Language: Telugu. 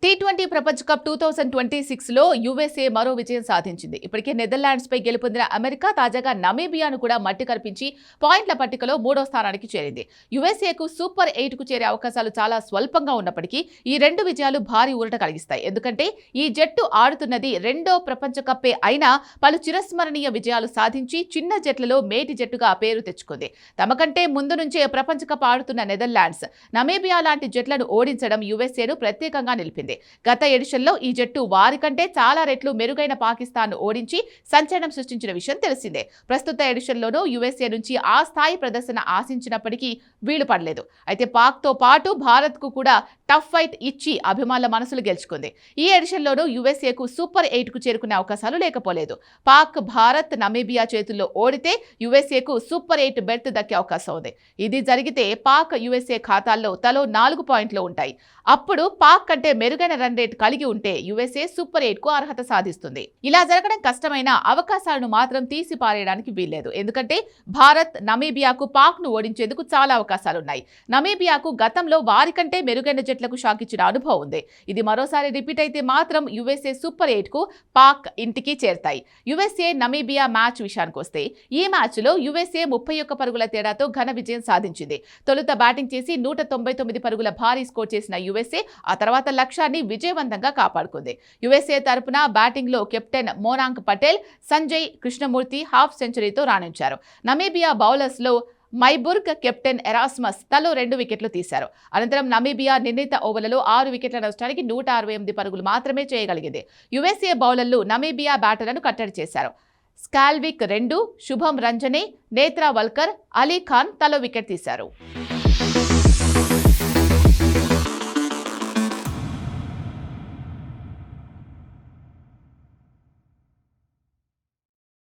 టీ20 ప్రపంచ కప్ 2026లో యుఎస్ఏ మరో విజయం సాధించింది. ఇప్పటికే నెదర్లాండ్స్ పై గెలుపొందిన అమెరికా తాజాగా నమీబియాను కూడా మట్టి కరిపించి పాయింట్ల పట్టికలో 3వ స్థానానికి చేరింది. యుఎస్ఏకు సూపర్ 8కు చేరే అవకాశాలు చాలా స్వల్పంగా ఉన్నప్పటికీ ఈ రెండు విజయాలు భారీ ఊరట కలిగిస్తాయి. ఎందుకంటే ఈ జట్టు ఆడుతున్నది రెండో ప్రపంచ కప్పే అయినా పలు చిరస్మరణీయ విజయాలు సాధించి చిన్న జట్లలో మేటి జట్టుగా పేరు తెచ్చుకుంది. తమకంటే ముందు నుంచే ప్రపంచ కప్ ఆడుతున్న నెదర్లాండ్స్ నమీబియా లాంటి జట్లను ఓడించడం యుఎస్ఏను ప్రత్యేకంగా నిలిపింది. గత ఎడిషన్లో ఈ జట్టు వారికంటే చాలా రెట్లు మెరుగైన పాకిస్తాన్ను ఓడించి సంచలనం సృష్టించిన విషయం తెలిసిందే. ప్రస్తుత ఎడిషన్లోనూ యుఎస్ఏ నుంచి ఆ స్థాయి ప్రదర్శన ఆశించినప్పటికీ వీలు పడలేదు. అయితే పాక్తో పాటు భారత్కు కూడా టఫ్ ఫైట్ ఇచ్చి అభిమానుల మనసులు గెలుచుకుంది. ఈ ఎడిషన్లోనూ యుఎస్ఏకు సూపర్ 8కు చేరుకునే అవకాశాలు లేకపోలేదు. పాక్, భారత్, నమీబియా చేతుల్లో ఓడితే యుఎస్ఏకు సూపర్ 8 బెర్త్ దక్కే అవకాశం ఉంది. ఇది జరిగితే పాక్, యుఎస్ఏ ఖాతాల్లో తలో 4 పాయింట్లు ఉంటాయి. అప్పుడు పాక్ కంటే మెరుగైన రన్ రేట్ కలిగి ఉంటే యుఎస్ఏ సూపర్ 8కు అర్హత సాధిస్తుంది. ఇలా జరగడం కష్టమైన అవకాశాలను మాత్రం తీసి పారేయడానికి వీల్లేదు. ఎందుకంటే భారత్, నమీబియాకు పాక్ను ఓడించేందుకు చాలా అవకాశాలున్నాయి. నమీబియాకు గతంలో వారికంటే మెరుగైన జట్లకు షాక్ ఇచ్చిన అనుభవం ఉంది. ఇది మరోసారి రిపీట్ అయితే మాత్రం యుఎస్ఏ సూపర్ 8కు పాక్ ఇంటికి చేరతాయి. యుఎస్ఏ నమీబియా మ్యాచ్ విషయానికి వస్తే ఈ మ్యాచ్లో యుఎస్ఏ 31 పరుగుల తేడాతో ఘన విజయం సాధించింది. తొలుత బ్యాటింగ్ చేసి 199 పరుగుల భారీ స్కోర్ చేసిన యుఎస్ఏ ఆ తర్వాత లక్ష్యాన్ని విజయవంతంగా కాపాడుకుంది. యుఎస్ఏ తరపున బ్యాటింగ్లో కెప్టెన్ మోనాంక్ పటేల్, సంజయ్ కృష్ణమూర్తి హాఫ్ సెంచరీతో రాణించారు. నమీబియా బౌలర్స్లో మైబుర్గ్, కెప్టెన్ ఎరాస్మస్ తలో 2 వికెట్లు తీశారు. అనంతరం నమీబియా నిర్ణీత ఓవర్లలో 6 వికెట్ల నష్టానికి 168 పరుగులు మాత్రమే చేయగలిగింది. యుఎస్ఏ బౌలర్లు నమీబియా బ్యాటర్లను కట్టడి చేశారు. స్కాల్విక్ 2, శుభం రంజనే, నేత్రా వల్కర్, అలీ ఖాన్ తలో వికెట్ తీశారు.